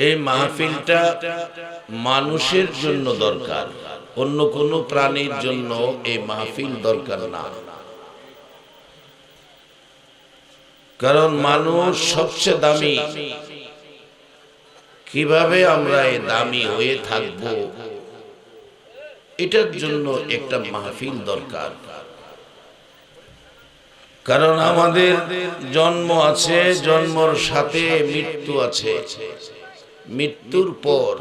এই মাহফিলটা মানুষের জন্য দরকার, অন্য কোনো প্রাণীর জন্য এই মাহফিল দরকার না। কারণ মানুষ সবচেয়ে দামি। কিভাবে আমরা এই দামি হয়ে থাকব, এটার জন্য একটা মাহফিল দরকার। কারণ আমাদের জন্ম আছে, জন্মর সাথে মৃত্যু আছে, মৃত্যুর পর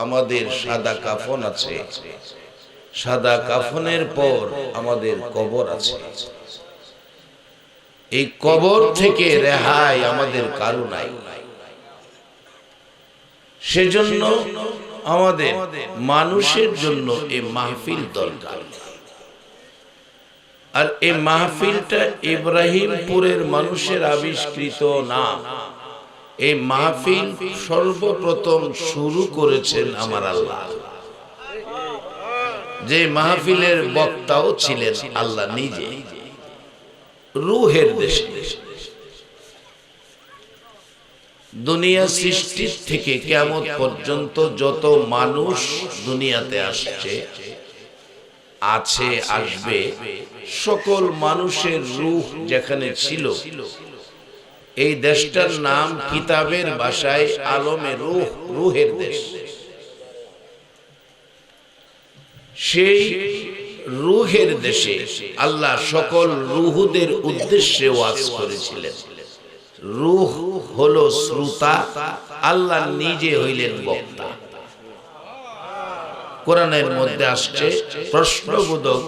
আমাদের সাদা কাফন আছে, সাদা কাফনের পর আমাদের কবর আছে। এই কবর থেকে রেহাই আমাদের কারো নাই। সেজন্য আমাদের মানুষের জন্য এই মাহফিল দরকার। আর এই মাহফিলটা ইব্রাহিমপুরের মানুষের আবিষ্কৃত না। এই মাহফিল সর্বপ্রথম শুরু করেছেন আমার আল্লাহ, যে মাহফিলের বক্তাও ছিলেন আল্লাহ নিজে, রূহের দেশে। দুনিয়া সৃষ্টির থেকে কিয়ামত পর্যন্ত যত মানুষ দুনিয়াতে আসছে, আছে, আসবে, সকল মানুষের রূহ যেখানে ছিল, এই দেশটার নাম কিতাবের ভাষায় আলমে রূহ, রূহের দেশ। সেই রূহের দেশে আল্লাহ সকল রূহদের উদ্দেশ্যে ওয়াজ করেছিলেন। রূহ হলো শ্রোতা, আল্লাহ নিজে হইলেন বক্তা। কোরআনের মধ্যে আসছে প্রশ্নবোধক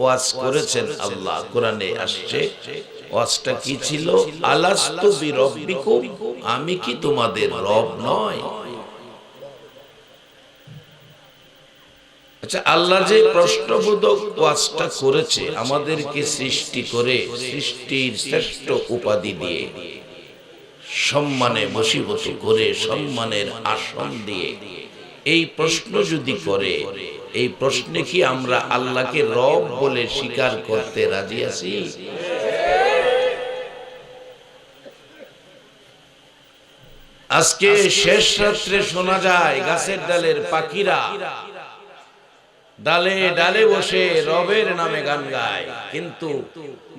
ওয়াজ করেছেন আল্লাহ। কোরআনে আসছে, ওয়াজটা কি ছিল? আলাস্তু বিরব্বিকুম, আমি কি তোমাদের রব নয়? আচ্ছা, আল্লাহ যে প্রশ্নবোধক ওয়াজটা করেছে, আমাদেরকে সৃষ্টি করে সৃষ্টির শ্রেষ্ঠ উপাধি দিয়ে, সম্মানে বশীভূত করে, সম্মানের আসন দিয়ে এই প্রশ্ন যদি করে, এই প্রশ্নে কি আমরা আল্লাহকে রব বলে স্বীকার করতে রাজি আছি? আজকে শেষ রাত্রে শোনা যায় গাছের ডালের পাখিরা ডালে ডালে বসে রবের নামে গান গায়, কিন্তু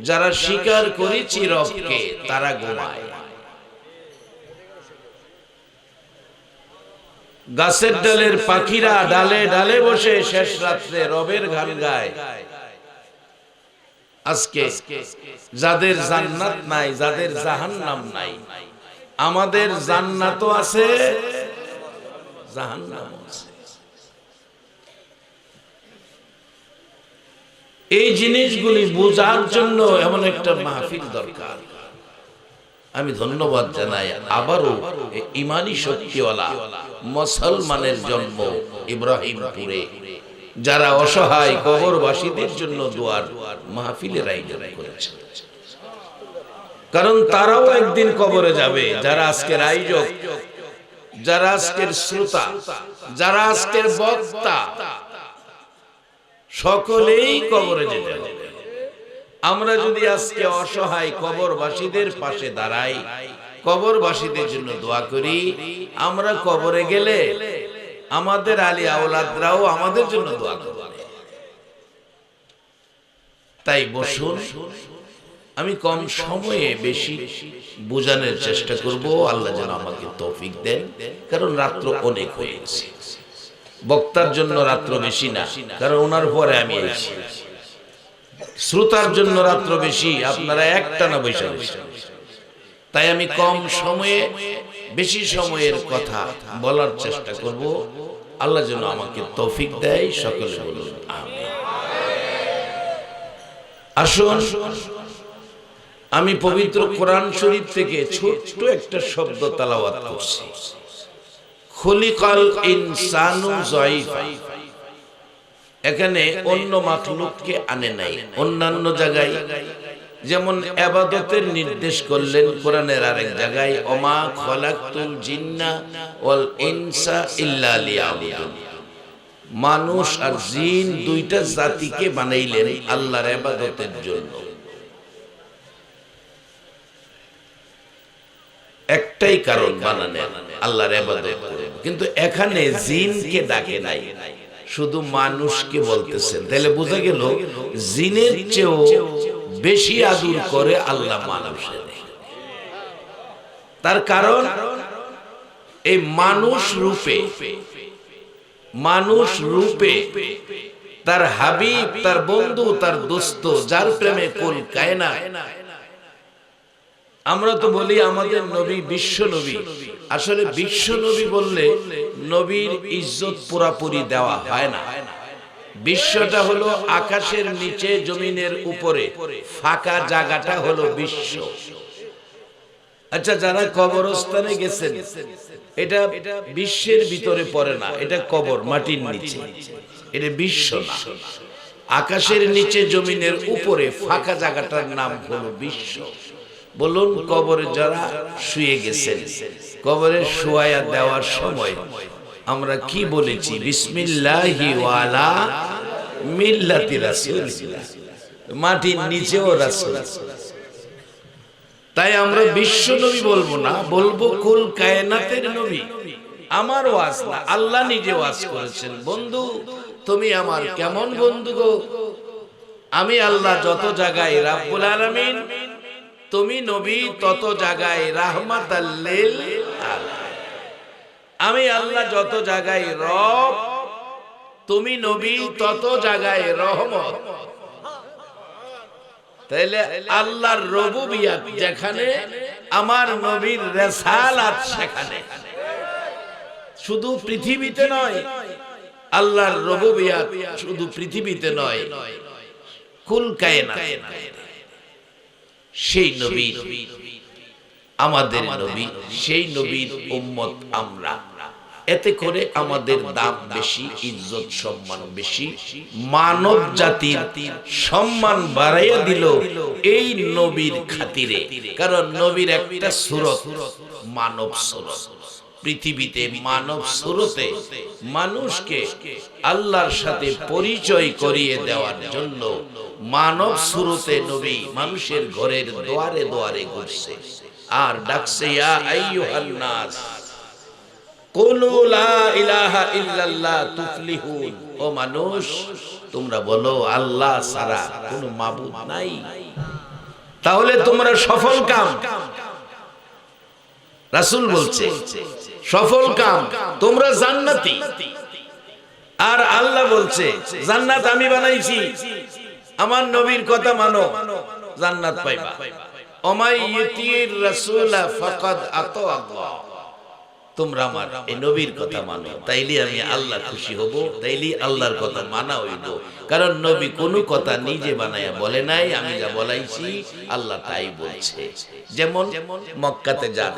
যারা স্বীকার করেছি রবকে, তারা ঘুমায়। গাছের ডালের পাখিরা ডালে ডালে বসে শেষ রাত্রে রবের গান গায়। আজকে যাদের জান্নাত নাই, যাদের জাহান্নাম নাই, আমাদের জান্নাতও আছে, জাহান্নামও আছে। এই জিনিসগুলি বোঝার জন্য এমন একটা মাহফিল দরকার। আমি ধন্যবাদ জানাই আবারও ইমানি শক্তিওয়ালা মুসলমানের জন্ম ইব্রাহিমপুরে, যারা অসহায় কবরবাসীদের জন্য দোয়ার মাহফিলের আয়োজন করেছে। কারণ তারাও একদিন কবরে যাবে। যারা আজকের আয়োজক, যারা আজকের শ্রোতা, যারা আজকের বক্তা, সকলেই কবরে যেতে হবে। আমরা যদি আজকে অসহায় কবরবাসীদের পাশে দাঁড়াই, কবরবাসীদের জন্য দোয়া করি, আমরা কবরে গেলে আমাদের আলী আওলাদরাও আমাদের জন্য দোয়া করবে। তাই বসুন, আমি কম সময়ে বেশি বোঝানোর চেষ্টা করব। আল্লাহ যেন আমাকে তৌফিক দেন, কারণ রাত্র অনেক হয়ে গেছে। বক্তার জন্য রাত্র বেশি না, কারণ ওনার পরে আমি এসেছি। শ্রোতার জন্য রাত্র বেশি, আপনারা একটানা বসে বসে। তাই আমি কম সময়ে বেশি সময়ের কথা বলার চেষ্টা করব। আল্লাহ যেন আমাকে তৌফিক দেয়। সকলে বলুন আমিন। আসুন, আমি পবিত্র কোরআন শরীফ থেকে ছোট্ট একটা শব্দ তেলাওয়াত করছি। খুলিকাল ইনসানু যায়ীফা। এখানে অন্য মাখলুককে আনে নাই। অন্যান্য জায়গায় যেমন ইবাদতের নির্দেশ করলেন, কোরআনের আরেক জায়গায় ওমা খলাকতুল জিন্না ওয়াল ইনসা ইল্লা লিয়াবুদুন। মানুষ আর জিন দুইটা জাতিকে বানাইলেন আল্লাহর ইবাদতের জন্য। একটাই কারণ বানানের, আল্লাহর ইবাদত করব। কিন্তু এখানে জিনকে ডাকে নাই, শুধু মানুষকে বলতেছেন। তাহলে বোঝা গেল জিনের চেয়েও বেশি আদর করে আল্লাহ মানুষের। তার কারণ এই মানুষ রূপে তার হাবিব, তার বন্ধু, তার দোস্ত, যার প্রেমে কুল কায়নাত। আমরা তো বলি আমাদের নবী বিশ্ব নবী, আসলে বিশ্ব নবী বললে নবীর ইজ্জত পুরাপুরি দেওয়া হয় না। বিশ্বটা হলো আকাশের নিচে জমিনের উপরে, ফাঁকা জায়গাটা হলো বিশ্ব। আচ্ছা, যারা কবরস্থানে গেছেন, এটা বিশ্বের ভিতরে পড়ে না, এটা কবর, মাটির নিচে, এটা বিশ্ব না। আকাশের নিচে জমিনের উপরে ফাঁকা জায়গাটার নাম হলো বিশ্ব। বলুন, কবরে যারা শুয়ে গেছেন, কবরে শুয়ায়া দেওয়ার সময় আমরা কি বলেছি? বিসমিল্লাহি ওয়ালা মিল্লাতি রাসূলিল্লাহ, মাটির নিচেও রাসূল। তাই আমরা বিশ্ব নবী বলবো না, বলবো কুল কায়নাতের নবী। আমার ওয়াজ না, আল্লাহ নিজে ওয়াজ করেছেন, বন্ধু তুমি আমার কেমন বন্ধু গো? আমি আল্লাহ যত জায়গায় রাব্বুল আলামিন, তুমি নবী তত জায়গায় রাহমাতাল লিল আলামিন। আমি আল্লাহ যত জায়গায় রব, তুমি নবী তত জায়গায় রহমত। তাইলে আল্লাহর রুবুবিয়ত যেখানে, আমার নবীর রিসালাত সেখানে। শুধু পৃথিবীতে নয়, আল্লাহর রুবুবিয়ত শুধু পৃথিবীতে নয়, কুল কায়নাতে। সেই নবী আমাদের নবী, সেই নবীর উম্মত আমরা। এতে করে আমাদের দাম বেশি, ইজ্জত সম্মান বেশি, মানব জাতির সম্মান বাড়াইয়া দিল এই নবীর খাতিরে। কারণ নবীর একটা সূরত মানব সূরত। পৃথিবীতে মানব সূরতে মানুষকে আল্লাহর সাথে পরিচয় করিয়ে দেওয়ার জন্য মানব সূরতে নবী মানুষের ঘরের দুয়ারে দুয়ারে ঘুরছে আর ডাকছে, ইয়া আইয়ুহান নাস কুলু লা ইলাহা ইল্লাল্লাহ তুফলিহুন। ও মানুষ, তোমরা বলো আল্লাহ ছাড়া কোনো মাবুদ নাই, তাহলে তোমরা সফল কাম। রাসূল বলছে সফল কাম, তোমরা জান্নাতি। আর আল্লাহ বলছে জান্নাত আমি বানাইছি, আমার নবীর কথা মানো, জান্নাত পাইবা। ওমাই ইউতির রাসূলা ফাকাদ আতা আল্লাহ। তোমরা আমার এই নবীর কথা মানো, তাইলে আমি আল্লাহ খুশি হব, তাইলে আল্লাহর কথা মানা হইব। কারণ নবী কোনো কথা নিজে বানায়া বলে নাই, আমি যা বলাইছি আল্লাহ তাই বলছে। যেমন মক্কাতে যান,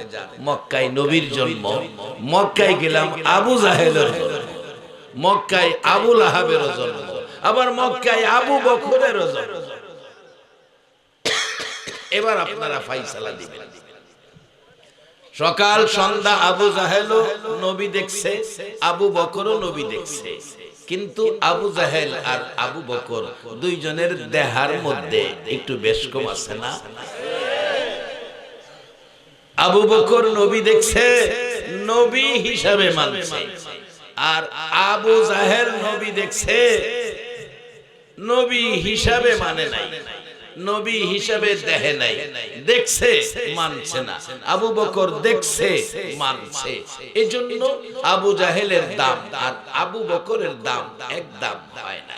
মক্কায় নবীর জন্ম, মক্কায় গেলাম আবু জাহেলের জন্ম, মক্কায় আবু লাহাবের জন্ম, আবার মক্কায় আবু বকরের জন্ম। এবার আপনারা ফাইসালা দিবেন। সকাল সন্ধ্যা আবু জাহেলও নবী দেখছে, আবু বকরও নবী দেখছে। কিন্তু আবু জাহেল আর আবু বকর দুইজনের দেহার মধ্যে একটু বেশ কম আছে না? আবু বকর নবী দেখছে, নবী হিসাবে মানছে, আর আবু জাহেল নবী দেখছে, নবী হিসাবে মানে নাই, নবী হিসাবে দেখে নাই, দেখছে মানছে না। আবু বকর দেখছে মানছে। এজন্য আবু জাহেলের দাম আর আবু বকরের দাম এক দাম হয় না।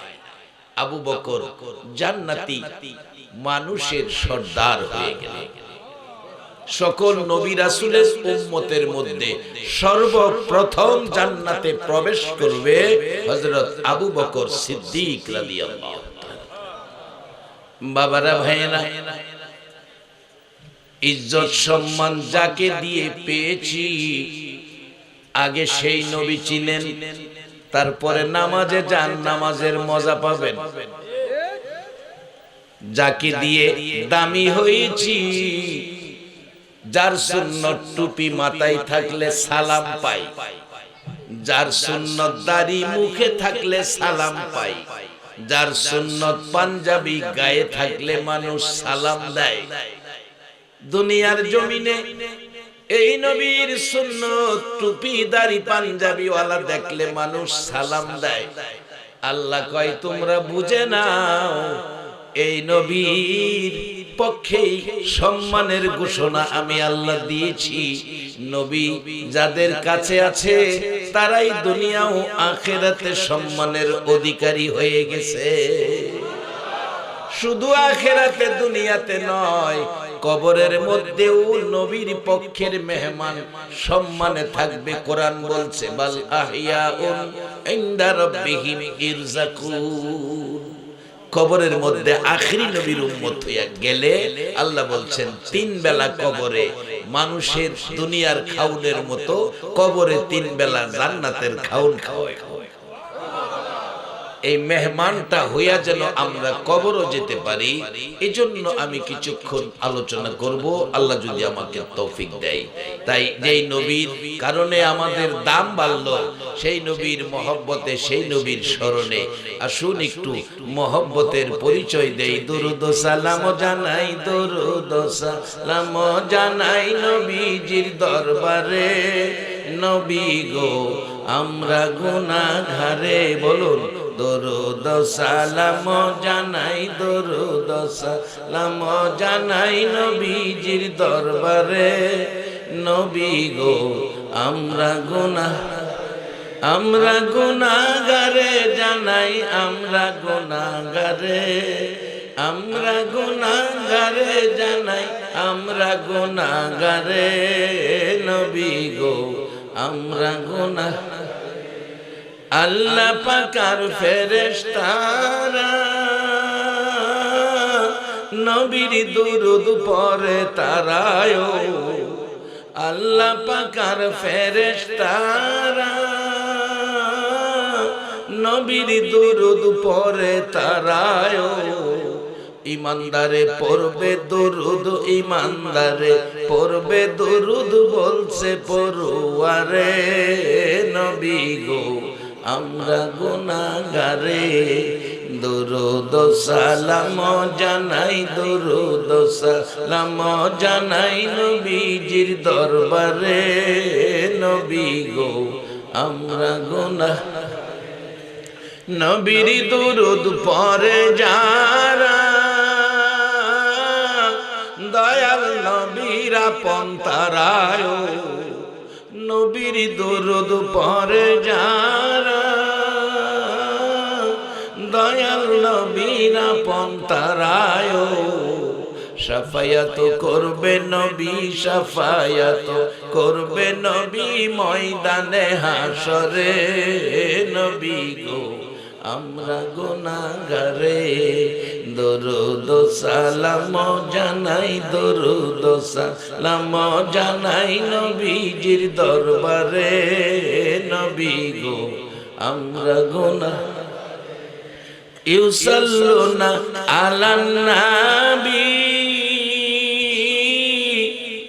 আবু বকর জান্নাতি মানুষের সর্দার হয়ে গেলেন। সকল নবী রাসূলের উম্মতের মধ্যে সর্বপ্রথম জান্নাতে প্রবেশ করবে হযরত আবু বকর সিদ্দিক রাদিয়াল্লাহু। বাবারা, ভাইয়েরা, ইজ্জত সম্মান যাকে দিয়ে পেয়েছি, আগে সেই নবী ছিলেন, তারপরে নামাজে যান, নামাজের মজা পাবেন। যাকে দিয়ে দামি হয়েছি, যার সুন্নত টুপি মাথায় থাকলে সালাম পাই, যার সুন্নত দাড়ি মুখে থাকলে সালাম পাই, যার সুন্নত পাঞ্জাবি গায়ে থাকলে মানুষ সালাম দেয়। দুনিয়ার জমিনে এই নবীর সুন্নত টুপি দাড়ি পাঞ্জাবি ওয়ালা দেখলে মানুষ সালাম দেয়। আল্লাহ কয় তোমরা বুঝে নাও এই নবীর পক্ষেই সম্মানের ঘোষণা আমি আল্লাহ দিয়েছি। নবী যাদের কাছে আছে তারাই দুনিয়া ও আখিরাতে সম্মানের অধিকারী হয়ে গেছে। শুধু আখিরাতে দুনিয়াতে নয়, কবরের মধ্যেও নবীর পক্ষের মেহমান সম্মানে থাকবে। কোরআন বলছে বাল আহিয়াউন ইনদা রাব্বিহিম ইরজাকুন। কবরের মধ্যে আখিরি নবীর উম্মত হইয়া গেলে আল্লাহ বলছেন 3 বেলা কবরে মানুষের দুনিয়ার খাউনের মতো কবরে 3 বেলা জান্নাতের খাউন খাওয়ায়। এই মেহমানটা হইয়া যেন আমরা কবরও যেতে পারি, এজন্য আমি কিছুক্ষণ আলোচনা করব, আল্লাহ যদি আমাকে তৌফিক দেয়। তাই যেই নবীর কারণে আমাদের দাম বাড়লো, সেই নবীর মহব্বতে, সেই নবীর স্মরণে আসুন একটু মহব্বতের পরিচয় দেই। দরুদ ও সালাম জানাই, দরুদ ও সালাম জানাই নবীজির দরবারে। নবী গো আমরা গুনাহগারে, বলুন দরুদ সালাম জানাই, দরুদ সালাম জানাই নবীজির দরবারে। নবী গো আমরা গুনাহগারে জানাই, আমরা গুনাহগারে, আমরা গুনাহগারে জানাই, আমরা গুনাহগারে। নবী গো আমরা গুনাহ, আল্লাহ পাকার ফেরেশতারা নবীর দুরূদ পড়ে তারায়। আল্লাহ পাকার ফেরেশতারা নবীর দুরূদ পড়ে তারায়। ইমানদারে পড়বে দুরূদ, ইমানদারে পড়বে দুরূদ বলছে পড়ুয়ারে। নবী গো আমরা গুনাহগারে, দরুদ সালাম জানাই, দরুদ সালাম জানাই নবীজির দরবারে। নবী গো আমরা গুনাহ, নবীর দরুদ পড়ে যারা দয়াল নবীর আপন তারায়। নবীর দরুদ পড়ে যারা দয়াল নবীর আপন তারায়। শাফায়াত করবে নবী, শাফায়াত করবে নবী ময়দানে হাসরে। নবী গো আমরা গুনাহগারে, দরুদ সালাম জানাই, দরুদ সালাম জানাই নবীজির দরবারে। নবী গো আমরা গুনাহ, ইউসাল্লুনা আলান নাবী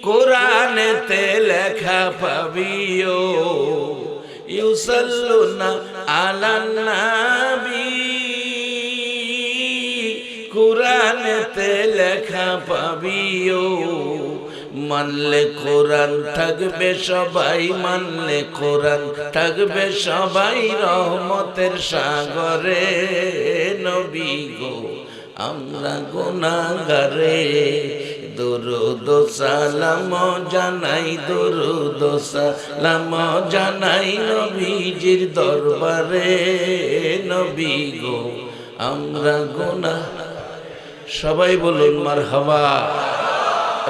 কোরআনেতে লেখা পাবিও। ইউসাল্লুনা আলান নাবী কোরআনেতে লেখা পাবিও। মানলে কোরআন থাকবে সবাই, মানলে কোরআন থাকবে সবাই রহমতের সাগরে। নবী গো আমরা গুনাহগারে, দরুদ সালাম জানাই, দরুদ সালাম জানাই নবীজির দরবারে। নবী গো আমরা গুনাহ, সবাই বলুন মারহাবা।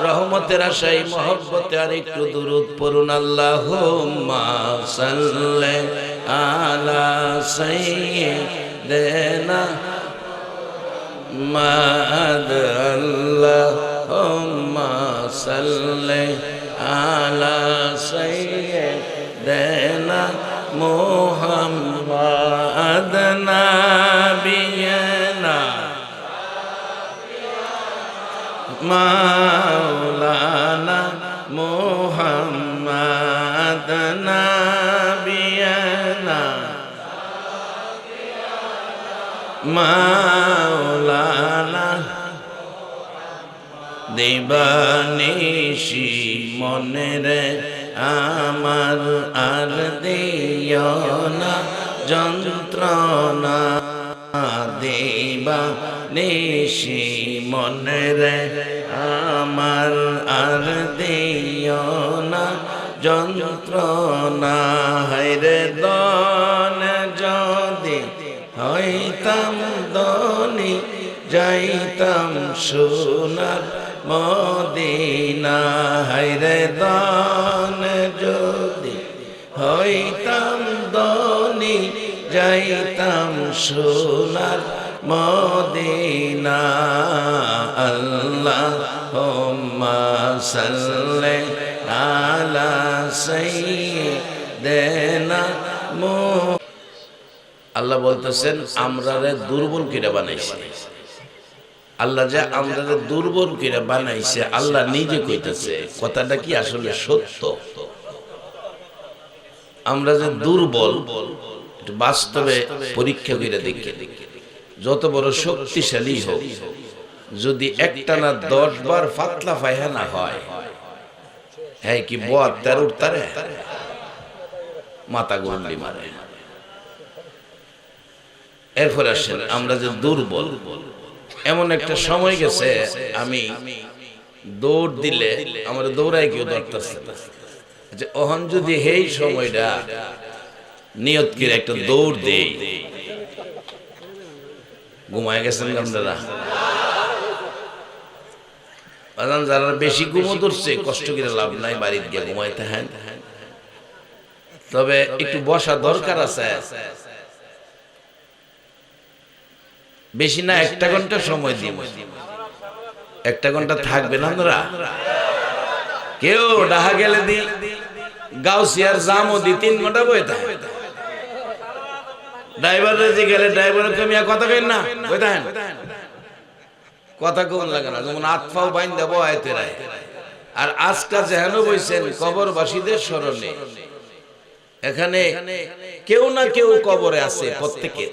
রহমতের আশায় মহব্বতে আর একটু দুরূদ পড়ুন। আল্লাহুম্মা সাল্লি আলা সাইয়্যিদিনা মুহাম্মাদ, আল্লাহুম্মা সাল্লি আলা সাইয়্যিদিনা মুহাম্মাদ নাবিয়িনা মাওলানা মুহাম্মাদ নাবিয়ানা মাওলানা দিবানিশি মনে রে আমার আর দিও না যন্ত্রণা দেবা নিশি মনে রে আমার আর দিও না যন্ত্রণা হায়রে দন যদি হইতাম দনি যাইতাম সোনার মদিনা হায়রে দন যদি হইতাম দনি যাইতাম সোনার মদিনা আল্লাহুম্মা সাল্লি আলা সাইয়্যিদিনা আল্লাহ বলতেছেন আমরারে দুর্বল কিরা বানাইছে আল্লাহ যে আমরারে দুর্বল কিরা বানাইছে আল্লাহ নিজে কইতেছে কথাটা কি আসলে সত্য আমরা যে দুর্বল বাস্তবে পরীক্ষা করে দেখে যত বড় শক্তিশালী হোক যদি একটানা 10 বার ফাতলা পায়খানা হয় হ্যাঁ কি বদ তার উঠতারে মাথা গুন্ডি মারে এরপর আসেন আমরা যে দুর্বল এমন একটা সময় গেছে আমি দৌড় দিলে আমার দৌড়ায় কেউ ধরতেছে না যে ওহন যদি এই সময়টা নিয়ত করে একটা দৌড় দেই ঘুমায় গেছেন আপনারা যারা বেশি ঘুমো ধরছে কষ্ট করে লাভ নাই বাড়িতে গিয়ে ঘুমাইতে হ্যাঁ তবে একটু বসা দরকার আছে বেশি না 1 ঘন্টা সময় দিব 1 ঘন্টা থাকবেন আপনারা কেউ ডাহা গেলে দি গাউসিয়ার জামও দি 3 ঘন্টা বই থাকে ড্রাইভার রেজি গেলে ড্রাইভারের কমিয়া কথা কইন না বই থাকেন কথা কোন লাগে না যেমন আতফাও বাইন দেব আইতে রায় আর আজকাল যেহেন বইছেন কবরবাসীদের স্মরণে এখানে কেউ না কেউ কবরে আছে প্রত্যেকে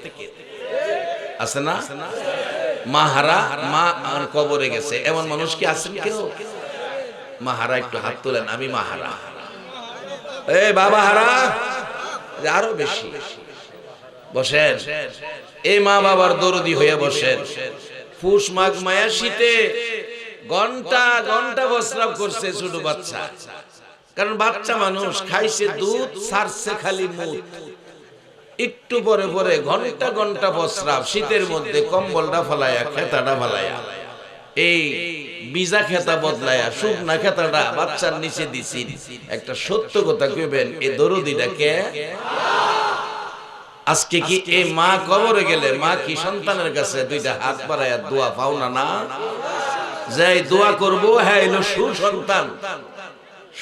আছে না মাহারা মা কবরে গেছে এমন মানুষ কি আছেন কেউ মাহারা একটু হাত তোলেন আমি মাহারা এই বাবা হারা আরো বেশি বসেন এই মা বাবার দরদি হয়ে বসেন ফুস মাঘ মায়া শীতে ঘন্টা ঘন্টা বস্রাব করছে ছোট বাচ্চা কারণ বাচ্চা মানুষ খাইছে দুধ ছাড়ছে খালি মুখ একটু পরে পরে ঘন্টা ঘন্টা বস্রাব শীতের মধ্যে কম্বলটা ফলায়া খেতাটা ফলায়া এই বিজা খেতা বদলায়া শুকনা খেতাটা বাচ্চার নিচে দিছি একটা সত্য কথা কইবেন এই দরদিটাকে আজকে কি এই মা কবরে গেলে মা কি সন্তানের কাছে দুইটা হাত বাড়ায়া দোয়া পাও না যাই দোয়া করবো হ্যাঁ এলো সুসন্তান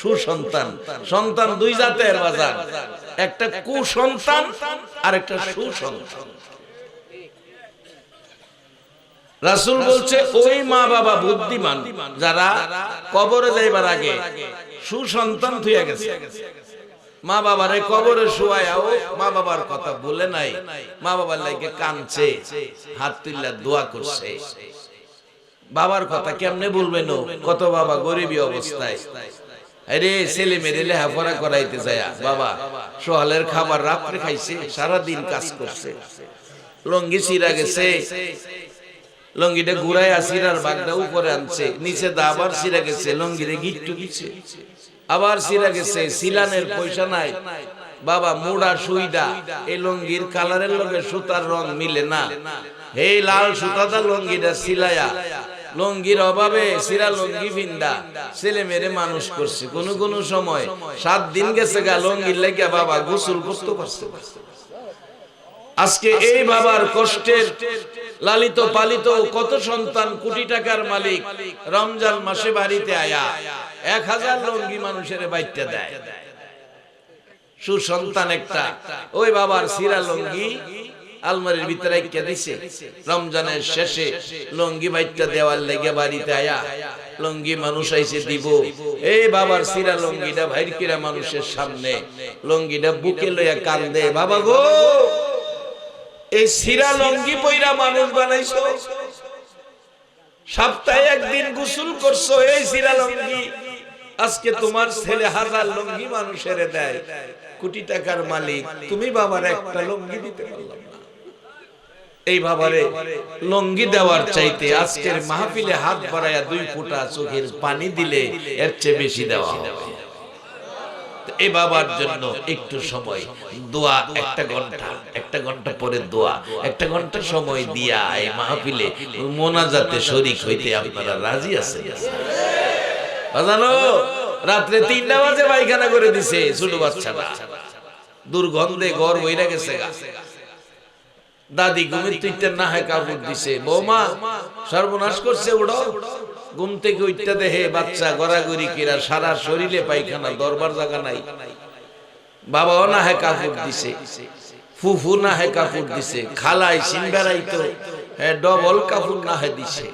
সুসন্তান সন্তান দুই জাতের বাজার একটা কুসন্তান আর একটা সুসন্তান রাসূল বলছে ওই মা বাবা বুদ্ধিমান যারা কবরে যাইবার আগে সুসন্তান থইয়া গেছে মা বাবারে কবরে শুয়ায়াও মা বাবার কথা বলে নাই মা বাবার লাগে কাঁদছে হাত তুললা দোয়া করছে বাবার কথা কেমনে বলবেন কত বাবা গরিবী অবস্থায় আরে ছেলে মেয়ে লেখাপড়া করাইতে যায় বাবা সকালের খাবার রাত্রে খাইছে সারা দিন কাজ করছে লঙ্গি ছিঁড়া গেছে লঙ্গিটা ঘুরায় আসিরার বাগদা উপরে আনছে নিচে দা আবার ছিঁড়া গেছে লঙ্গিরে গিট্টু দিচ্ছে আবার ছিঁড়া গেছে সিলানের পয়সা নাই বাবা মুড়া সুইডা এই লঙ্গির কালারের লগে সুতার রং মিলে না হে লাল সুতাটা লঙ্গিটা সিলায়া লঙ্গির অভাবে সিরা লঙ্গি ভিন্দা ছেলে মেরে মানুষ করছে কোন কোন সময় 7 দিন গেছে গা লঙ্গির লাগিয়া বাবা গোসল করতে পারছে আজকে এই বাবার কষ্টের লালিত পালিত কত সন্তান কোটি টাকার মালিক রমজান মাসে বাড়িতে আয়া 1000 লঙ্গি মানুষের বাইতে দেয় সুসন্তান একটা ওই বাবার সিরা লঙ্গি আলমারির ভিতরে রেখে দিছে রমজানের শেষে লঙ্গি বাইটা দেওয়ার লেগে বাড়িতে আয়া লঙ্গি মানুষ আইছে দিব এই বাবার সিরা লঙ্গিটা ভাইর কিরা মানুষের সামনে লঙ্গিটা বুকে লইয়া কান্দে বাবা গো এই সিরা লঙ্গি পয়রা মানুষ বানাইছো সপ্তাহে একদিন গোসল করছো এই সিরা লঙ্গি আজকে তোমার ছেলে হাজার লুঙ্গি মানুষের দেয়, কোটি টাকার মালিক, তুমি বাবার একটা লুঙ্গি দিতে পারলাম না। এই বাবারে লুঙ্গি দেওয়ার চাইতে আজকের মাহফিলে হাত বাড়ায়া 2 ফোঁটা চোখের পানি দিলে এর চেয়ে বেশি দেওয়া হবে। এই বাবার জন্য একটু সময় দোয়া, একটা ঘন্টা পরে দোয়া, একটা ঘন্টা সময় দিয়া এই মাহফিলে মোনাজাতে শরীক হইতে আপনারা রাজি আছেন? বাজানো রাত্রে 3টা বাজে পায়খানা করে দিছে ছোট বাচ্চাটা, দুর্গন্ধে ঘর বইরা গেছে গা। দাদি ঘুমের তুইটা না হয় কাপড় দিছে, বৌমা সর্বনাশ করছে, উঠো। ঘুম থেকে উঠতে দেখে বাচ্চা গড়াগড়ি কিরা, সারা শরীরে পায়খানা, দরবার জায়গা নাই। বাবাও না হয় কাপড় দিছে, ফুফু না হয় কাপড় দিছে, খালাই সিনবেড়াই তো ডবল কাপড় না হয় দিছে,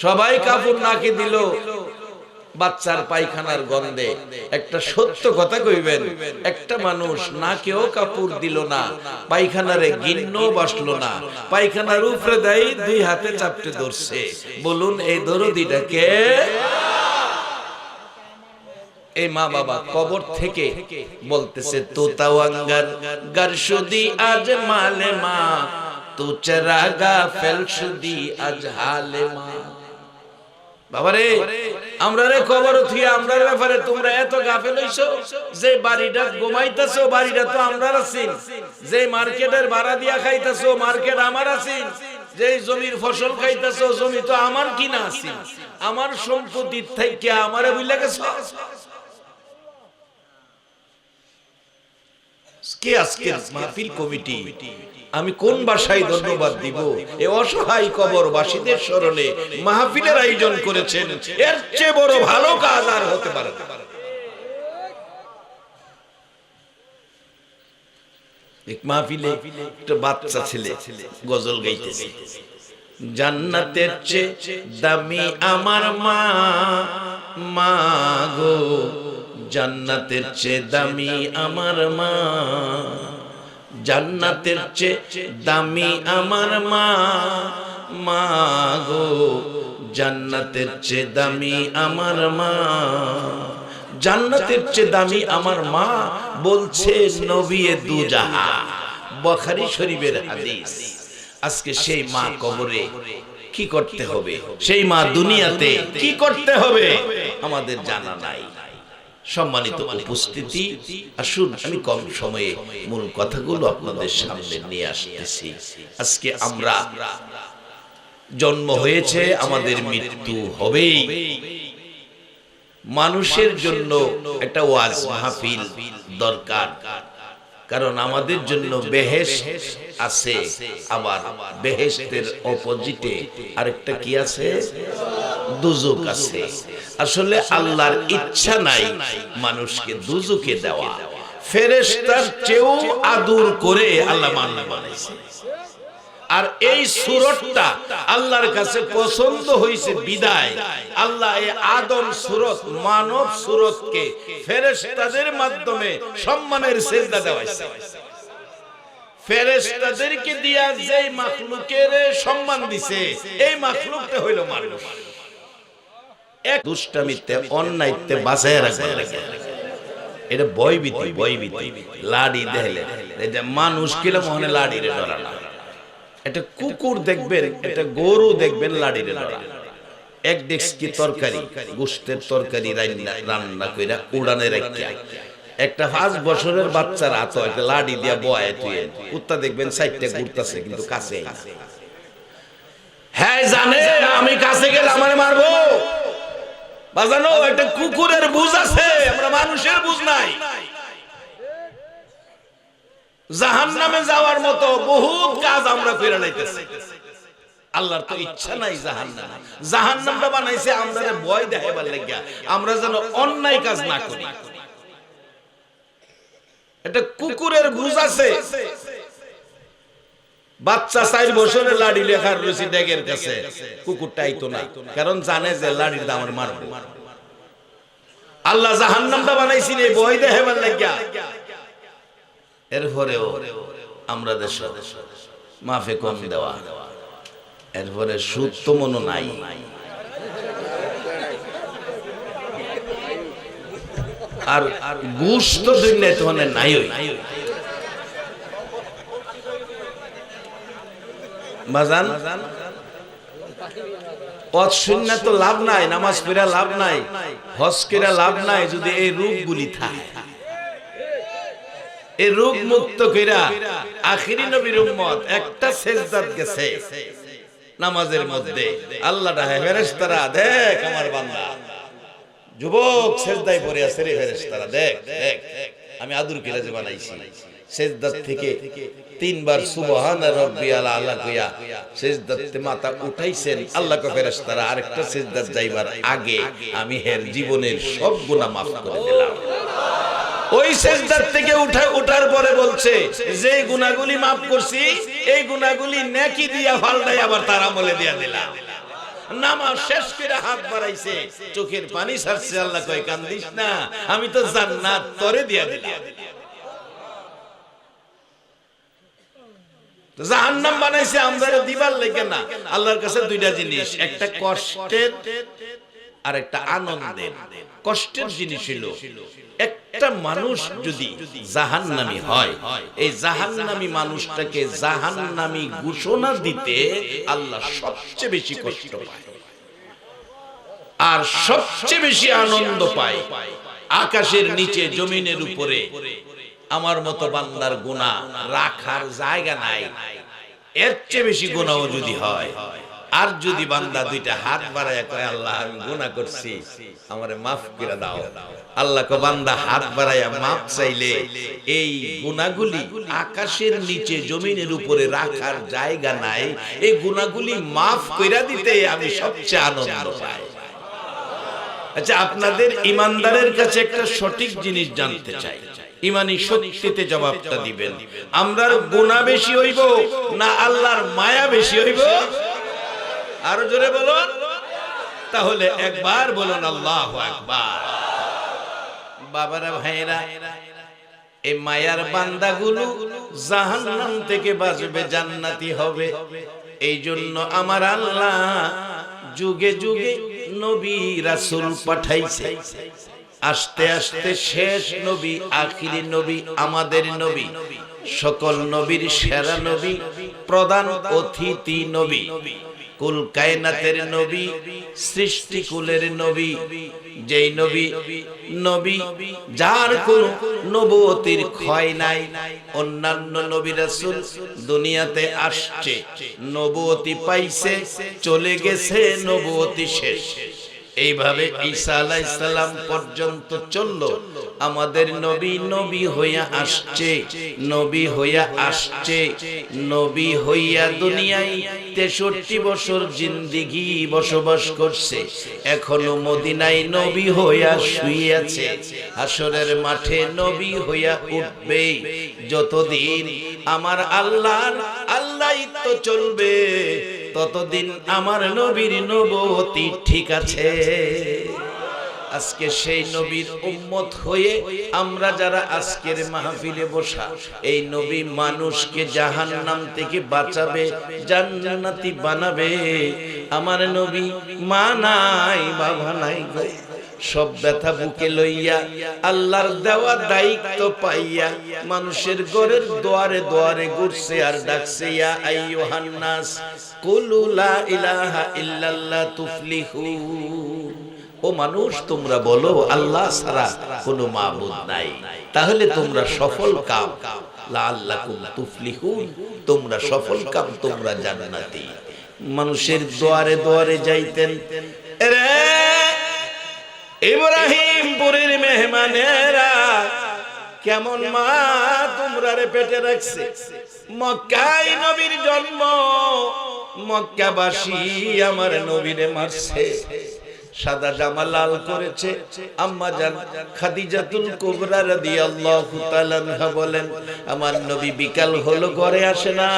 সবাই কাপড় নাকি দিল বাচ্চার পায়খানার গন্ধে। একটা সত্য কথা কইবেন, একটা মানুষ না কেউ কাপড় দিল না, পায়খানারে গিন্নও বাসলো না, পায়খানার উপরে দেয় 2 হাতে চাপটে ধরছে। বলুন এই দরদিটা কে? এই মা বাবা কবর থেকে বলতেছে, তো তাওয়াঙ্গার গারশুদি আজ মালে মা, তো চরাগা ফেলশুদি আজ হালে মা। বাবারে আমরা রে কবর থিয়া আমরার ব্যাপারে তোমরা এত গাফেল হইছো যে বাড়িটা ঘুমাইতেছো, বাড়িটা তো আমরার আছি, যে মার্কেটের ভাড়া দিয়া খাইতেছো মার্কেট আমার আছি, যে জমির ফসল খাইতেছো জমি তো আমার কিনা আছি, আমার সম্পত্তি থেকে আমারে বুইলা গেছো। কে আজকের মাহফিল কমিটি, আমি কোন ভাষায় ধন্যবাদ দিব? এই অসহায় কবরবাসীদের স্মরণে মাহফিলের আয়োজন করেছেন, এর চেয়ে বড় ভালো কাজ আর হতে পারে না। এক মাহফিলে একটা বাচ্চা ছেলে গজল গাইতেছে, জান্নাতের চেয়ে দামি আমার মা, মা গো জান্নাতের চেয়ে দামি আমার মা, জান্নাতের চেয়ে দামি আমার মা, মা গো জান্নাতের চেয়ে দামি আমার মা, জান্নাতের চেয়ে দামি আমার মা, বলছে নবী দুজাহান, বুখারী শরীফের হাদিস। আজকে সেই মা কবরে কি করতে হবে, সেই মা দুনিয়াতে কি করতে হবে আমাদের জানা নাই। সম্মানিত উপস্থিতি, আসুন আমি কম সময়ে মূল কথাগুলো আপনাদের সামনে নিয়ে আসতেছি। আজকে আমরা জন্ম হয়েছে, আমাদের মৃত্যু হবেই। মানুষের জন্য একটা ওয়াজ মাহফিল দরকার, কারণ আমাদের জন্য বেহেশত আছে, আবার বেহেশতের অপোজিটে আরেকটা কি আছে, দুজক আছে। আসলে আল্লাহর ইচ্ছা নাই মানুষকে দুজকে দেওয়া, ফেরেশতার চেয়েও আদর করে আল্লাহ মানুষ বানাইছে। আর এই সুরতটা আল্লাহর কাছে পছন্দ হয়েছে বিদায় আল্লাহ এই আদম সুরত, মানব সুরতকে ফেরেশতাদের মাধ্যমে সম্মানের সিজদা দেওয়াইছে। ফেরেশতাদেরকে দিয়া যেই মাখলুকের সম্মান দিছে, এই মাখলুকটা হইল মানুষ। এক দুষ্টামিতে অন্যায়তে বাঁচায় রাখবার লাগে, এটা ভয়ভীতি, ভয়ভীতি লাড়ি দেহলে এটা মানুষ কিলা মনে লাড়িরে ডরা না। এটা কুকুর দেখবেন, এটা গরু দেখবেন লাড়িরে ডরা। এক ডেক্সি তরকারি, গোশতের তরকারি রান্না কইরা উড়ানে রাখিয়া একটা 5 বছরের বাচ্চার হাতে একটা লাড়ি দিয়া বয়ে তুই কুত্তা দেখবেন 4টা ঘুরতাছে, কিন্তু কাছে না। হ্যাঁ জানে আমি কাছে গেলে আমারে মারবো। বাজানো একটা কুকুরের বুঝ আছে, আমরা মানুষের বুঝ নাই। জাহান্নামে যাওয়ার মতো বহুত কাজ আমরা করে লাইতেছি। আল্লাহর তো ইচ্ছা নাই জাহান্নাম, জাহান্নামটা বানাইছে আমাদের ভয় দেখাবার লাগিয়া, আমরা যেন অন্যায় কাজ না করি। এটা কুকুরের বুঝ আছে। বাচ্চা 4 বছরের লাড়ি লেখার রুচি ডেগের কাছে, কুকুরটা আইতো না, কারণ জানে যে লাড়ির দাম আমার মারবো। আল্লাহ জাহান্নামটা বানাইছি রে ভয় দেখাবার লাগিয়া। এরপরেও আমরা দেশ মাফে কম দেওয়া, এরপরে সুদ তো মনো নাই। আর ঘুষ তো দুনিয়ায় তো মানে নাই বাজান পথ শূন্য তো লাভ নাই, নামাজ পড়া লাভ নাই, হজ করা লাভ নাই যদি এই রূপগুলি থাকে। এই রূপ মুক্ত কইরা আখিরি নবীর উম্মত একটা সেজদাত গেছে নামাজের মধ্যে, আল্লাহ ডাকে ফেরেশতারা দেখ আমার বান্দা যুবক সেজদায় পড়ে আছে রে, ফেরেশতারা দেখ দেখ আমি আদর করে যে বানাইছি। সেজদাত থেকে তিনবার সুবহান রাব্বিয়াল আলা কইয়া সেজদাতে মাথা উঠাইছেন, আল্লাহ কে ফেরেশতারা আরেকটা সেজদাত যাইবার আগে আমি হের জীবনের সব গুনাহ maaf করে দিলাম। ওই সেজদার থেকে উঠার পরে বলছে যে গুনাহগুলি maaf করছি এই গুনাহগুলি নেকি দিয়া ফালটাই আবার তার আমলে দিয়া দিলাম। নামাজ শেষ করে হাত বাড়াইছে, চোখের পানি ছাড়ছে, আল্লাহ কয় কান্দিস না, আমি তো জান্নাত তোরে দিয়া দিলাম। জাহান্নাম বানাইছে আমরা দিবার লাগে না। আল্লাহর কাছে দুইটা জিনিস, একটা কষ্টের আর একটা আনন্দের। কষ্টের জিনিস হলো একটা মানুষ যদি জাহান্নামী হয়, এই জাহান্নামী মানুষটাকে জাহান্নামী ঘোষণা দিতে আল্লাহ সবচেয়ে বেশি কষ্ট পায় আর সবচেয়ে বেশি আনন্দ পায়। আকাশের নিচে জমিনের উপরে আমার মতো বান্দার গুনাহ রাখার জায়গা নাই, এর চেয়ে বেশি গুনাহও যদি হয়, আর যদি বান্দা দুইটা হাত বাড়ায় কয় আল্লাহ আমি গুনাহ করছি আমারে maaf করে দাও, আল্লাহ কো বান্দা হাত বাড়ায়া maaf চাইলে এই গুনাহগুলি আকাশের নিচে জমিনের উপরে রাখার জায়গা নাই, এই গুনাহগুলি maaf কইরা দিতে আমি সবচেয়ে আনন্দ পাই। আচ্ছা আপনাদের ইমানদারের কাছে একটা সঠিক জিনিস জানতে চাই, ইমানি শক্তিতে জবাবটা দিবেন। আমরার গুনাহ বেশি হইব না আল্লাহর মায়া বেশি হইব? আরো জোরে বলুন, তাহলে একবার বলুন আল্লাহু আকবার। বাবারা ভাইরা, এই মায়ার বান্দাগুলো জাহান্নাম থেকে বাঁচবে, জান্নাতি হবে। এই জন্য আমার আল্লাহ যুগে যুগে নবী রাসূল পাঠাইছে। আস্তে আস্তে শেষ নবী, আখিরি নবী, আমাদের নবী, সকল নবীর সেরা নবী, প্রধান অতিথি নবী, কুল কায়নাতের নবী, সৃষ্টি কুলের নবী, যেই নবী নবী যার কোন নবুয়তির ক্ষয় নাই। অন্যান্য নবী রাসূল দুনিয়াতে আসছে, নবুয়তি পাইছে, চলে গেছে, নবুয়তি শেষ। এইভাবে ঈসা আলাইহিস সালাম পর্যন্ত চলল। আমাদের নবী নবী হইয়া আসছে, নবী হইয়া আসছে, নবী হইয়া দুনিয়ায় 63 বছর জিন্দেগি বসবাস করছে। এখনো মদিনায় নবী হইয়া শুয়ে আছে, হাসরের মাঠে নবী হইয়া উঠবে। যতদিন আমার আল্লাহর আল্লাহইত্ব চলবে ততদিন আমার নবীর নবুয়তি ঠিক আছে। আজকে সেই নবীর উম্মত হয়ে আমরা যারা আজকের মাহফিলে বসা, এই নবী মানুষকে জাহান্নাম থেকে বাঁচাবে, জান্নাতি বানাবে। আমার নবী মা নাই বাবা নাই গো, সব ব্যথা বুকে লইয়া আল্লাহর দেওয়া দায়িত্ব পাইয়া মানুষের ঘরের দুয়ারে দুয়ারে ঘুরছে আর ডাকছে, ইয়া আইয়ুহান নাস কুলু লা ইলাহা ইল্লাল্লাহ তুফলিহুন। ও মানুষ তোমরা বলো আল্লাহ ছাড়া কোনো মাবুদ নাই, তাহলে তোমরা সফল কাম, লাআল্লাকুম তুফলিহুন, তোমরা সফল কাম, তোমরা জান্নাতি। মানুষের দুয়ারে দুয়ারে যাইতেন। রে ইব্রাহিমপুরের মেহমানেরা, কেমন মা তোমরা রে পেটে রাখছে। মক্কায় নবীর জন্ম, মক্কাবাসী আমার নবীরে মারছে, সাদা জামা লাল করেছে। আম্মা জান খাদিজাতুল কুবরা রাদিয়াল্লাহু তাআলা আনহা বলেন, আমার নবী বিকাল হলো ঘরে আসে না,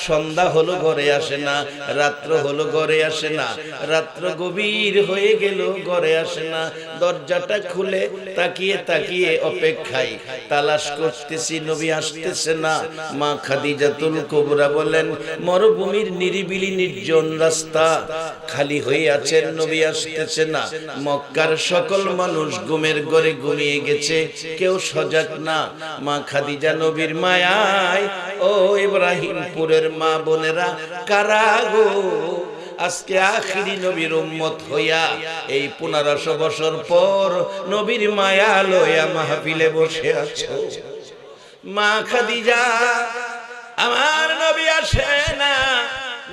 সন্ধ্যা হলো ঘরে আসে না, রাত্র হলো ঘরে আসে না, রাত্র গভীর হয়ে গেল ঘরে আসে না। দরজাটা খুলে তাকিয়ে তাকিয়ে অপেক্ষায় তালাশ করতেছি, নবী আসতেছে না। মা খাদিজাতুল কুবরা বলেন, মরুভূমির নিরিবিলি নির্জন রাস্তা খালি হয়ে আছে, নবী আসতেছে না। মক্কার সকল মানুষ ঘুমের ঘরে ঘুমিয়ে গেছে, কেউ সজাগ না। মা খাদিজা নবীর মায়ায়, ও ইব্রাহিমপুরের মা বোনেরা কারা গো আজকে আখিরি নবীর উম্মত হইয়া এই 1500 বছর পর নবীর মায়া লইয়া মাহফিলে বসে আছো? মা খাদিজা, আমার নবী আসে না।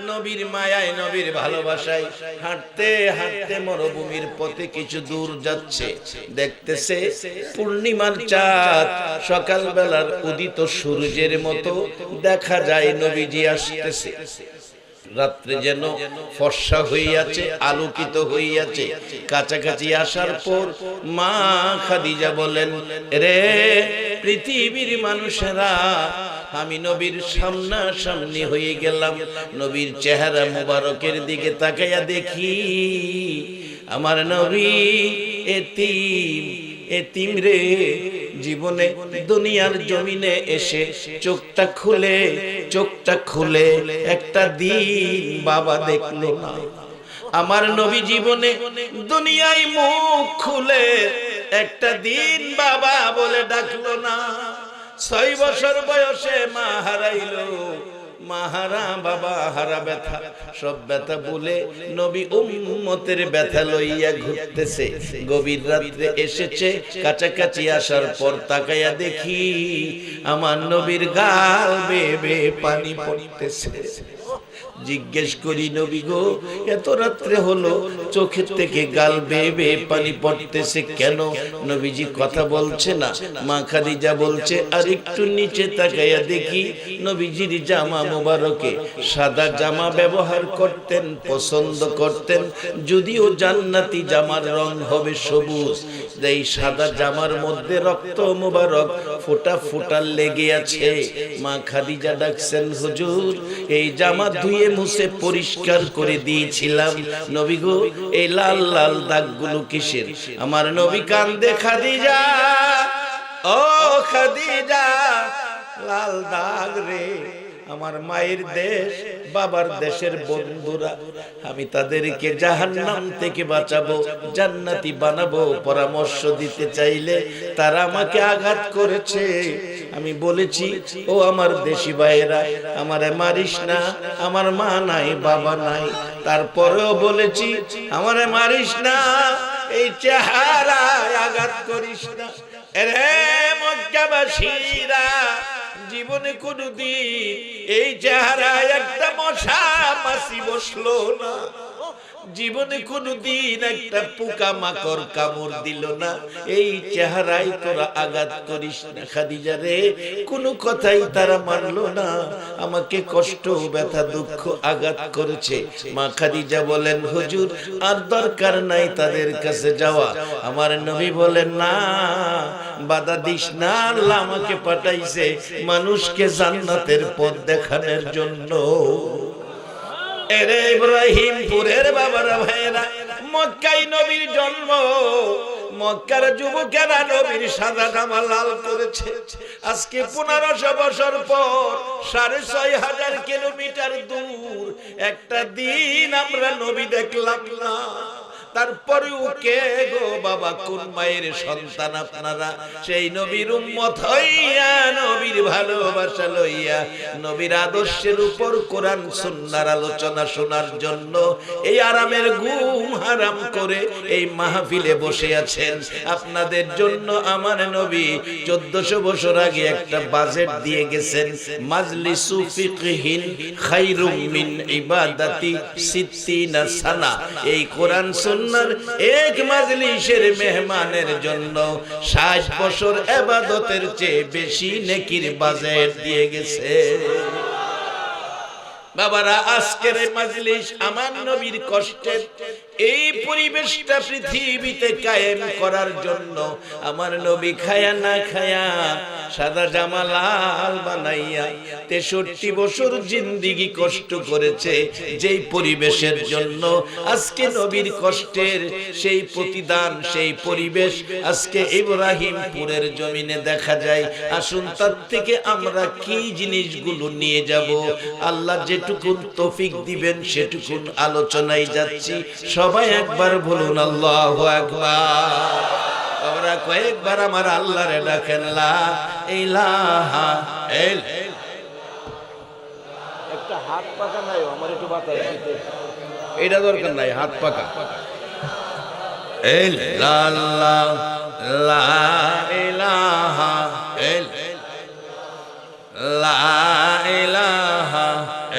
নবীর মায়ায়, নবীর ভালোবাসায় হাঁটতে হাঁটতে মরুভূমির পথে কিছু দূর যাচ্ছে, দেখতেছে পূর্ণিমার চাঁদ সকালবেলার উদিত সূর্যের মতো দেখা যায়, নবীজি আসতেছে। রাত্রে যেন ফর্সা হইয়াছে, আলোকিত হইয়াছে। কাছাকাছি আসার পর মা খাদিজা বলেন, রে পৃথিবীর মানুষেরা, আমি নবীর সামনাসামনি হয়ে গেলাম। নবীর চেহারা মুবারকের দিকে তাকাইয়া দেখি আমার নবী এতিম, এতিম রে। জীবনে দুনিয়ার জমিনে এসে চোখটা খুলে একটা দিন বাবা দেখলো না। আমার নবী জীবনে দুনিয়ায় মুখ খুলে একটা দিন বাবা বলে ডাকলো না। 6 বছর বয়সে মা হারাইলো, মা হারা, বাবা হারা, ব্যথা, সব ব্যথা বলে নবী উম্মতের ব্যথা লইয়া ঘুরতেছে। গভীর রাত্রে এসেছে, কাছাকাছি আসার পর তাকাইয়া দেখি আমার নবীর গাল বেয়ে বেয়ে পানি পড়তেছে। জিজ্ঞেস করি, নবী গো এত রাত্রে হলো, চোখের থেকে গাল বেয়ে বেয়ে পানি পড়তেছে কেন? নবীজি কথা বলছে না। মা খাদিজা বলছে, আর একটু নিচে তাকাইয়া দেখি নবীজির জামা মোবারকে সাদা জামা ব্যবহার করতেন, পছন্দ করতেন, যদিও জান্নাতি জামার রং হবে সবুজ। এই সাদা জামার মধ্যে রক্ত মোবারক ফোঁটা ফোঁটা লেগে আছে। মা খাদিজা ডাকছেন, হুজুর এই জামা ধুয়ে মুছে পরিষ্কার করে দিয়েছিলাম, নবী গো এই লাল লাল দাগগুলো কিসের? আমার নবী কান্দে, খাদিজা, ও খাদিজা, লাল দাগ রে, আমার মায়ের দেশ, বাবার দেশের বন্ধুরা, আমি তাদেরকে জাহান্নাম থেকে বাঁচাবো, জান্নাতি বানাবো, পরামর্শ দিতে চাইলে তারা আমাকে আঘাত করেছে। আমি বলেছি, ও আমার দেশি ভাইয়েরা, আমারে মারিস না, আমার মা নাই, বাবা নাই, তারপরেও বলেছি আমারে মারিস না, এই চেহারায় আঘাত করিস না। রে মক্কাবাসীরা, জীবনে কোনদিন এই চেহারায় একটা মশা মাছি বসলো না, জীবনে কোনদিন একটা পোকা মাকড় কামড় দিল না, এই চেহারায় তোরা আঘাত করিস না। খাদিজা রে, কোনো কথাই তারা মানলো না, আমাকে কষ্ট, ব্যথা, দুঃখ, আঘাত করেছে। মা খাদিজা বলেন, হুজুর আর দরকার নাই তাদের কাছে যাওয়া। আমার নবী বলেন, না, বাধা দিস না, আল্লাহ আমাকে পাঠাইছে মানুষকে জান্নাতের পথ দেখানোর জন্য। এরে ইব্রাহিমপুরের বাবারা, ভাইয়েরা, মক্কায় নবীর জন্ম, মক্কার যুবকেরা নবীর সাদা জামা লাল করেছে। আজকে 1500 বছর পর 6500 কিলোমিটার দূর একটা দিন আমরা নবী দেখলাম না। তারপরেও কে গো বাবা, কোন মায়ের সন্তান আপনারা? সেই নবীর উম্মত হইয়া, নবীর ভালোবাসা লইয়া, নবীর আদর্শের উপর কোরআন সুন্নাহর আলোচনা শোনার জন্য এই আরামের ঘুম হারাম করে এই মাহফিলে বসে আছেন। আপনাদের জন্য আমার নবী 1400 বছর আগে একটা বাজেট দিয়ে গেছেন, মাজলিসু ফিকহিন খায়রুম মিন ইবাদাতি 60 সানা। এই কোরআন সুন্নাহর এক মাজলিসের মেহমানের জন্য 60 বছর ইবাদতের চেয়ে বেশি নেকির বাজেট দিয়ে গেছে। বাবারা, আজকের এই মাজলিস আমার নবীর কষ্টের এই পরিবেশটা পৃথিবীতে কায়েম করার জন্য আমার নবী খায়া না খায়া সাদা জামা লাল বানাইয়া 63 বছর জিন্দেগি কষ্ট করেছে। যেই পরিবেশের জন্য আজকে নবীর কষ্টের সেই প্রতিদান, সেই পরিবেশ আজকে ইব্রাহিমপুরের জমিনে দেখা যায়। আসুন তার থেকে আমরা কি জিনিসগুলো নিয়ে যাব, আল্লাহ যেটুকুন তৌফিক দিবেন সেটুকুন আলোচনায় যাচ্ছি। সবাই একবার বলুন আল্লাহু আকবার। আমরা কয়েকবার আমার আল্লাহরে ডাকেন লা ইলাহা ইল্লাল্লাহ। একটা হাত পাকা নাই, আমার একটু বাতাস দিতে, এটা দরকার নাই, হাত পাকা। ইল্লাল্লাহ লা ইলাহা ইল্লাল্লাহ লা ইলাহা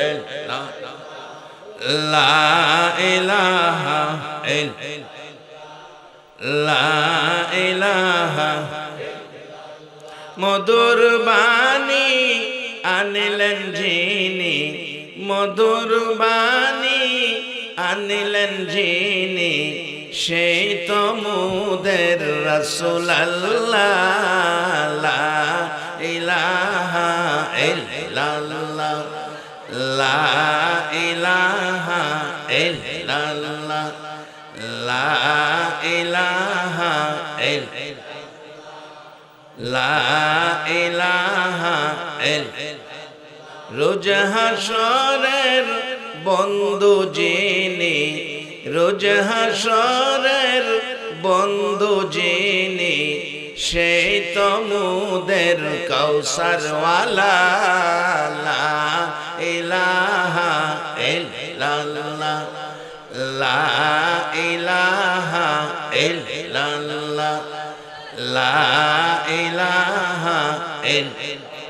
ইল্লাল্লাহ লা ইলাহা ইল্লাল্লাহ লা ইলাহা। মধুর বাণী আনিলেন যিনি, মধুর বাণী আনিলেন যিনি, সেই তো মুদের রাসূল আল্লাহ। লা ইলাহা ইল্লাল্লাহ লা ইলাহা ইল্লাল্লাহ লা ইলাহা ইল্লাল্লাহ লা ইলাহা ইল্লাল্লাহ। রোজ হাসরের বন্ধু যিনি, রোজ হাসরের বন্ধু যিনি, সেই তো মুদের কাউসার ওয়ালা। লা ইলাহা ইল্লাল্লাহ লা ইলাহা ইল্লাল্লাহ লা ইলাহা ইল্লাল্লাহ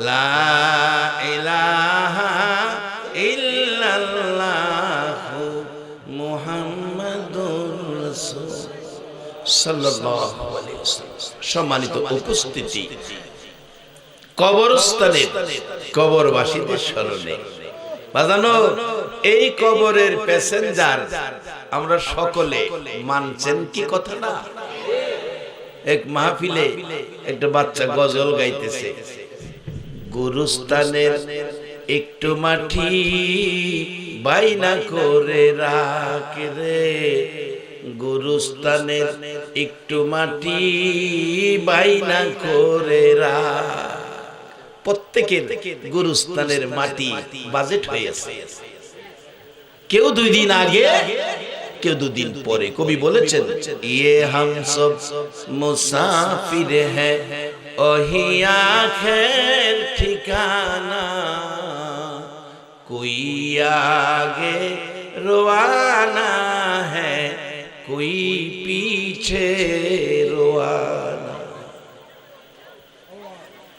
লা ইলাহা ইল্লাল্লাহ মুহাম্মাদুর রাসূল সাল্লাল্লাহু আলাইহি ওয়াসাল্লাম। সম্মানিত উপস্থিতি, কবরস্থানে কবরবাসীদের স্মরণে বাজানো এই কবরের প্যাসেঞ্জার আমরা সকলে মানছেন কি কথা না? এক মাহফিলে একটা বাচ্চা গজল গাইতেছে, গুরুস্থানের একটু মাটি বাইনা করে রাখ রে, গুরুস্থানের একটু মাটি বাইনা করে রাখ। প্রত্যেকের গুরুস্থানের মাটি বাজেট হয়েছে, কেউ 2 দিন আগে, কেউ 2 দিন পরে। কবি বলেছেন, ইয়ে হাম সব মুসাফির হ্যাঁ ওহি আখের ঠিকানা, कोई आगे रवाना है कोई पीछे रवाना।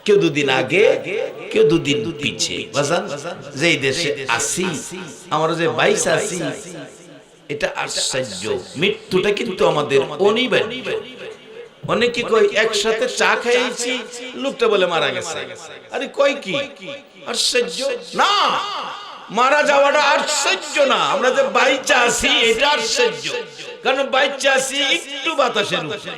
কেউ 2 দিন আগে, কেউ 2 দিন পিছে। বাজান যেই দেশে আসি, আমরা যে 22 আসি, এটা আশ্চর্য। মৃত্যুটা কিন্তু আমাদের অনিবার্য। অনেকে কই একসাথে চা খাইছি, লোকটা বলে মারা গেছে। আরে কই কি আশ্চর্য না, মারা যাওয়াটা আশ্চর্য না, আমরা যে বাইচা আছি এটা আশ্চর্য। কারণ বাইচা আছি একটু বাতাসের উপরে।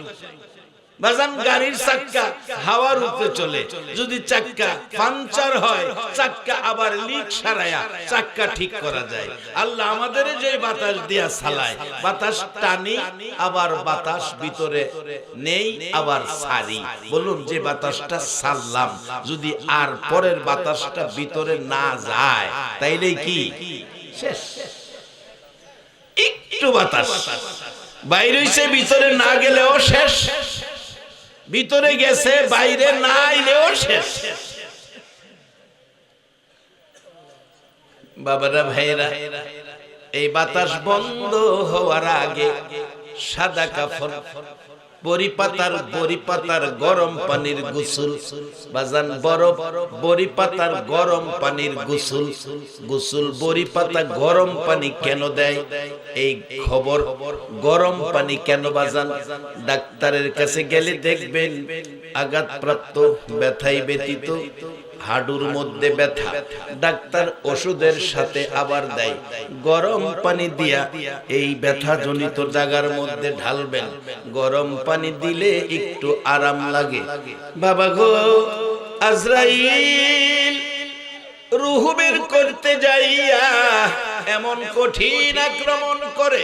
বাজান গাড়ির চাক্কা হাওয়ার উপরে চলে, যদি চাক্কা পাংচার হয় চাক্কা আবার লিক সারায়া চাক্কা ঠিক করা যায়। আল্লাহ আমাদের যে বাতাস দিয়া চালায়, বাতাস টানি আবার বাতাস ভিতরে নেই আবার ছাড়ি। বলুন যে বাতাসটা ছাড়লাম যদি আর পরের বাতাসটা ভিতরে না যায় তাইলে কি শেষ? একটু বাতাস বাইরে হইছে, ভিতরে না গেলেও শেষ, ভিতরে গেছে বাইরে না আইলেও শেষ। বাবারা ভাইরা, এই বাতাস বন্ধ হওয়ার আগে সাদা কাফন, বড়ি পাতার গরম পানির গোসল। বাজান বরফ বড়ি পাতার গরম পানির গোসল। গোসল বড়ি পাতা গরম পানি কেন দেয়? এই খবর গরম পানি কেন বাজান? ডাক্তারের কাছে গেলে দেখবেন আঘাতপ্রাপ্ত ব্যথায় ব্যতীত হাডুর মধ্যে ব্যথা, ডাক্তার ওষুধের সাথে আবার দেয় গরম পানি দিয়া এই ব্যথাজনিত জায়গার মধ্যে ঢালবেন। গরম পানি দিলে একটু আরাম লাগে। বাবা গো, আজরাইল রূহ বের করতে যাইয়া এমন কঠিন আক্রমণ করে,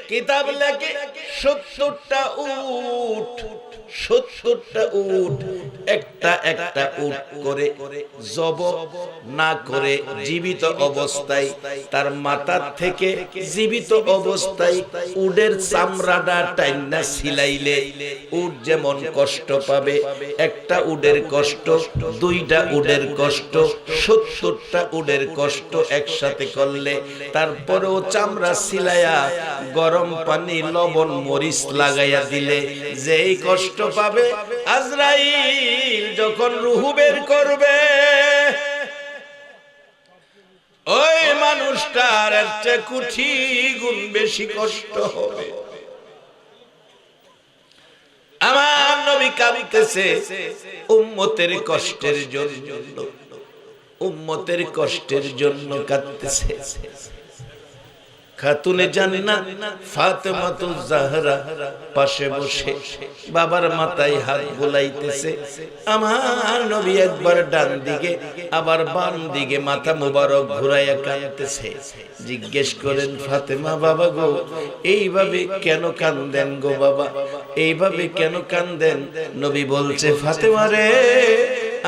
কিতাব লেখে 70টা উট, 70টা উট একটা একটা উট করে জব না করে জীবিত অবস্থায় তার মাথা থেকে জীবিত অবস্থায় উটের চামড়াটা টাইনা ছিলাইলে উট যেমন কষ্ট পাবে, একটা উটের কষ্ট, দুইটা উটের কষ্ট, 70টা উটের কষ্ট একসাথে করলে তারপরেও চামড়া ছিলাইয়া গরম পানি লবণ মরিচ লাগাইয়া দিলে যেই কষ্ট পাবে, আজরাইল যখন রূহ বের করবে ওই মানুষটার একটা কোটি গুণ বেশি কষ্ট হবে। আমার নবী কাঁদতেছে উম্মতের কষ্টের জন্য, উম্মতের কষ্টের জন্য কাঁদতেছে। খাতুনে জান্নাত ফাতেমাতুজ জাহরা পাশে বসে বাবার মাথায় হাত বুলাইতেছে। আমার নবী একবার ডান দিকে আবার বাম দিকে মাথা মোবারক ঘুরাইয়া কাঁদতেছে। জিজ্ঞেস করেন, ফাতেমা বাবা গো, এইভাবে কেন কান্দেন গো বাবা, এইভাবে কেন কান্দেন? নবী বলছে, ফাতেমা রে,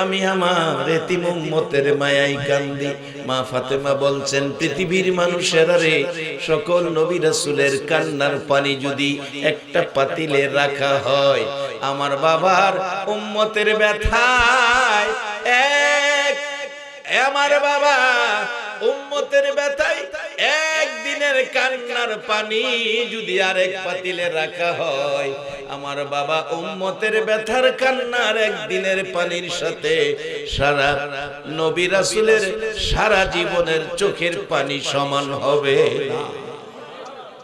আমি আমার এতিম উম্মতের মায়ায় কান্দি। মা ফাতেমা বলছেন, পৃথিবীর মানুষেরা রে, সকল নবী রাসূলের কান্নার পানি যদি একটা পাতিলে রাখা হয়, আমার বাবার উম্মতের ব্যথায় আমার বাবা উম্মতের ব্যথায় একদিনের কান্নার পানি যদি আরেক পাতিলে রাখা হয়, আমার বাবা উম্মতের ব্যথার কান্নার একদিনের পানির সাথে সারা নবী রাসূলের সারা জীবনের চোখের পানি সমান হবে না।